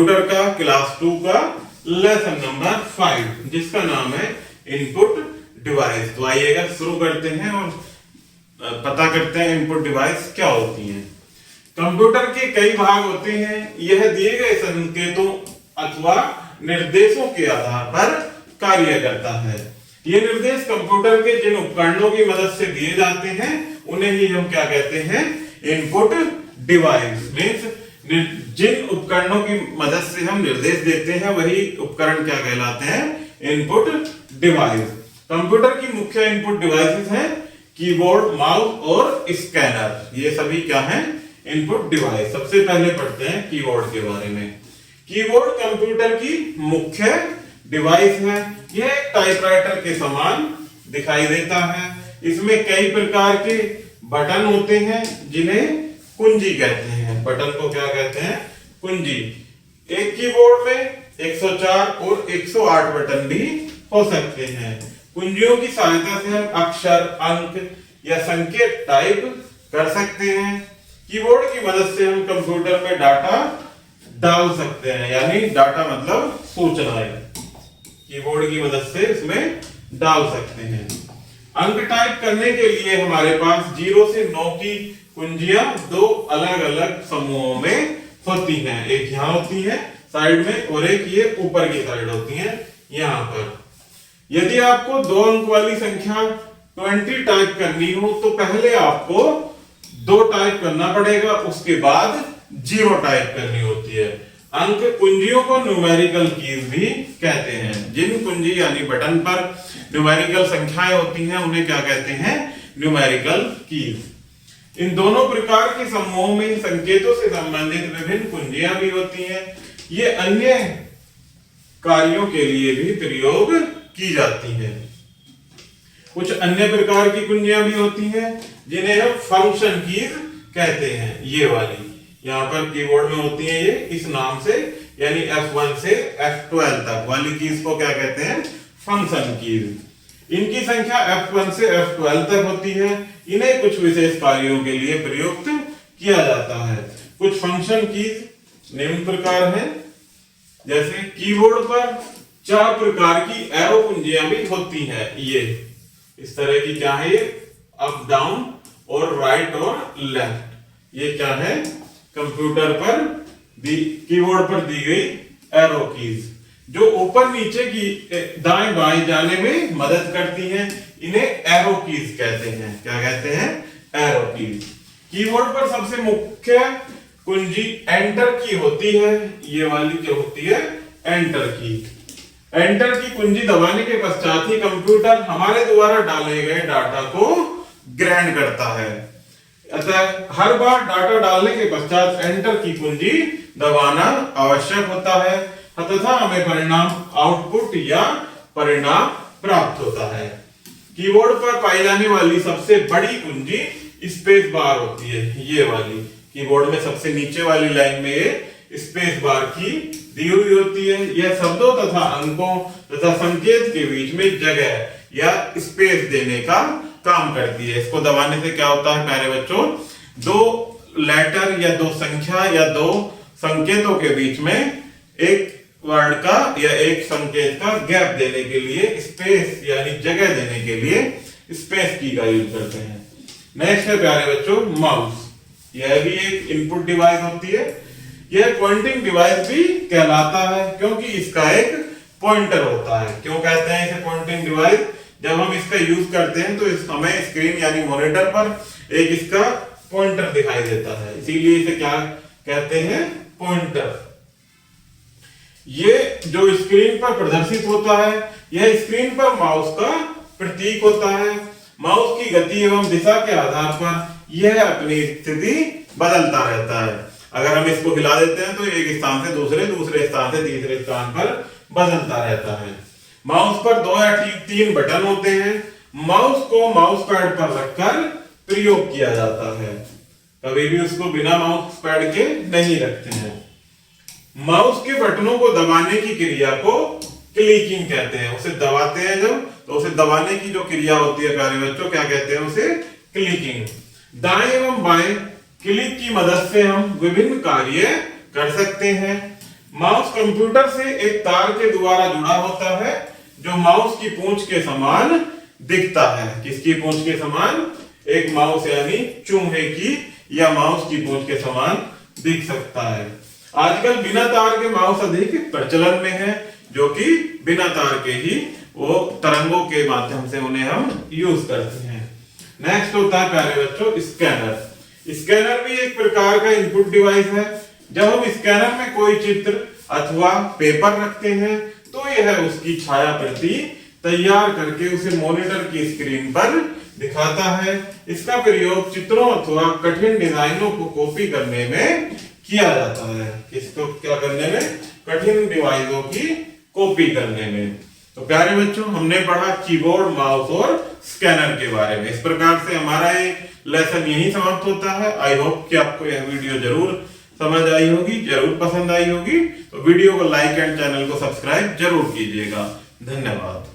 Computer का class 2 का lesson number 5 जिसका नाम है इनपुट डिवाइस। तो आइएगा शुरू करते हैं और पता करते हैं इनपुट डिवाइस क्या होती हैं। कंप्यूटर के कई भाग होते हैं। यह दिए गए संकेतों अथवा निर्देशों के आधार पर कार्य करता है। ये निर्देश कंप्यूटर के जिन उपकरणों की मदद से दिए जाते हैं उन्हें ही हम क्या कहते हैं, इनपुट डिवाइस। मींस जिन उपकरणों की मदद से हम निर्देश देते हैं वही उपकरण क्या कहलाते हैं, इनपुट डिवाइस। कंप्यूटर की मुख्य इनपुट डिवाइसेस हैं कीबोर्ड, माउस और स्कैनर। ये सभी क्या हैं, इनपुट डिवाइस। सबसे पहले पढ़ते हैं कीबोर्ड के बारे में। कीबोर्ड कंप्यूटर की मुख्य डिवाइस है। यह एक टाइपराइटर के समान दिखाई देता है। इसमें कई प्रकार के बटन होते हैं जिन्हें कुंजी कहते हैं। बटन को क्या कहते हैं, कुंजी। एक कीबोर्ड में 104 और 108 बटन भी हो सकते हैं। कुंजियों की सहायता से हम अक्षर, अंक या संकेत टाइप कर सकते हैं। कीबोर्ड की मदद से हम कंप्यूटर में डाटा डाल सकते हैं, यानी डाटा मतलब सूचनाएं कीबोर्ड की मदद से इसमें डाल सकते हैं। अंक टाइप करने के लिए हमारे पास 0 से 9 की कुंजियां दो अलग अलग समूहों में होती हैं। एक यहाँ होती है साइड में और एक ये ऊपर की साइड होती है यहाँ पर। यदि आपको 2 अंक वाली संख्या 20 टाइप करनी हो तो पहले आपको 2 टाइप करना पड़ेगा, उसके बाद 0 टाइप करनी होती है। अंक कुंजियों को न्यूमेरिकल कीज भी कहते हैं। जिन कुंजी यानी बटन पर न्यूमेरिकल संख्याएं होती हैं उन्हें क्या कहते हैं, न्यूमेरिकल कीज। इन दोनों प्रकार के समूहों में संकेतों से संबंधित विभिन्न कुंजियां भी होती हैं। ये अन्य कार्यों के लिए भी प्रयोग की जाती हैं। कुछ अन्य प्रकार की कुंजियां भी होती हैं जिन्हें हम फंक्शन कीज कहते हैं। ये वाली यहाँ पर कीबोर्ड में होती है, ये इस नाम से, यानी F1 से F12 तक वाली कीज को क्या कहते हैं, फंक्शन कीज। इनकी संख्या F1 से F12 तक होती है। इन्हें कुछ विशेष कार्यों के लिए प्रयुक्त किया जाता है। कुछ फंक्शन कीज निम्न प्रकार हैं, जैसे कीबोर्ड पर 4 प्रकार की एरो कुंजियां भी होती हैं। ये इस तरह की क्या है, अप, डाउन और राइट और लेफ्ट। ये क्या है, कंप्यूटर पर कीबोर्ड पर दी गई एरो कीज जो ऊपर नीचे की दाएं बाएं जाने में मदद करती हैं। इन्हें एरो कीज कहते हैं। क्या कहते हैं, एरो कीज। कीबोर्ड पर सबसे मुख्य कुंजी एंटर की होती है। ये वाली जो होती है एंटर की। एंटर की कुंजी दबाने के पश्चात ही कंप्यूटर हमारे द्वारा डाले गए डाटा को ग्रहण करता है। अतः हर बार डाटा डालने के पश्चात एंटर की कुंजी दबाना आवश्यक होता है तथा हमें परिणाम आउटपुट या परिणाम प्राप्त होता है। कीबोर्ड पर पाई जाने वाली सबसे बड़ी कुंजी स्पेस बार होती है। ये वाली कीबोर्ड में सबसे नीचे वाली लाइन में ये स्पेस बार की दी हुई होती है। यह शब्दों तथा अंकों तथा संकेत के बीच में जगह या स्पेस देने का काम करती है। इसको दबाने से क्या होता है प्यारे बच्चों, 2 लेटर या 2 संख्या या 2 संकेतों के बीच में एक वर्ड का या एक संकेत का गैप देने के लिए, स्पेस यानी जगह देने के लिए स्पेस की का यूज करते हैं। नेक्स्ट है प्यारे बच्चों माउस। यह भी एक इनपुट डिवाइस होती है। यह पॉइंटिंग डिवाइस भी कहलाता है क्योंकि इसका एक पॉइंटर होता है। क्यों कहते हैं इसे पॉइंटिंग डिवाइस, जब हम इसका यूज करते हैं तो हमें स्क्रीन यानी मॉनिटर पर एक इसका पॉइंटर दिखाई देता है, इसीलिए इसे क्या कहते हैं, पॉइंटर। ये जो स्क्रीन पर प्रदर्शित होता है यह स्क्रीन पर माउस का प्रतीक होता है। माउस की गति एवं दिशा के आधार पर यह अपनी स्थिति बदलता रहता है। अगर हम इसको हिला देते हैं तो एक स्थान से दूसरे स्थान से तीसरे स्थान पर बदलता रहता है। माउस पर 2 या 3 बटन होते हैं। माउस को माउस पैड पर रखकर प्रयोग किया जाता है। कभी भी उसको बिना माउस पैड के नहीं रखते हैं। माउस के बटनों को दबाने की क्रिया को क्लिकिंग कहते हैं। उसे दबाते हैं जब, तो उसे दबाने की जो क्रिया होती है प्यारे बच्चों, क्या कहते हैं उसे, क्लिकिंग। दाएं एवं बाएं क्लिक की मदद से हम विभिन्न कार्य कर सकते हैं। माउस कंप्यूटर से एक तार के द्वारा जुड़ा होता है जो माउस की पूंछ के समान दिखता है। किसकी पूंछ के समान? एक माउस यानी चूहे की या माउस की पूंछ के समान दिख सकता है। आजकल बिना तार के माउस अधिक प्रचलन में है, जो कि बिना तार के ही वो तरंगों के माध्यम से उन्हें हम यूज करते हैं। नेक्स्ट होता है प्यारे बच्चों स्कैनर। स्कैनर भी एक प्रकार का इनपुट डिवाइस है। जब हम स्कैनर में कोई चित्र अथवा पेपर रखते हैं तो यह उसकी छाया प्रति तैयार करके उसे मॉनिटर की स्क्रीन पर दिखाता है। इसका प्रयोग चित्रों अथवा कठिन डिजाइनों को कॉपी करने में किया जाता है। किसको क्या करने में? कठिन डिवाइसों की कॉपी करने में। तो प्यारे बच्चों, हमने पढ़ा कीबोर्ड, माउस और स्कैनर के बारे में। इस प्रकार से हमारा ये लेसन यही समाप्त होता है। आई होप कि आपको यह वीडियो जरूर समझ आई होगी, जरूर पसंद आई होगी। तो वीडियो को लाइक एंड चैनल को सब्सक्राइब जरूर कीजिएगा। धन्यवाद।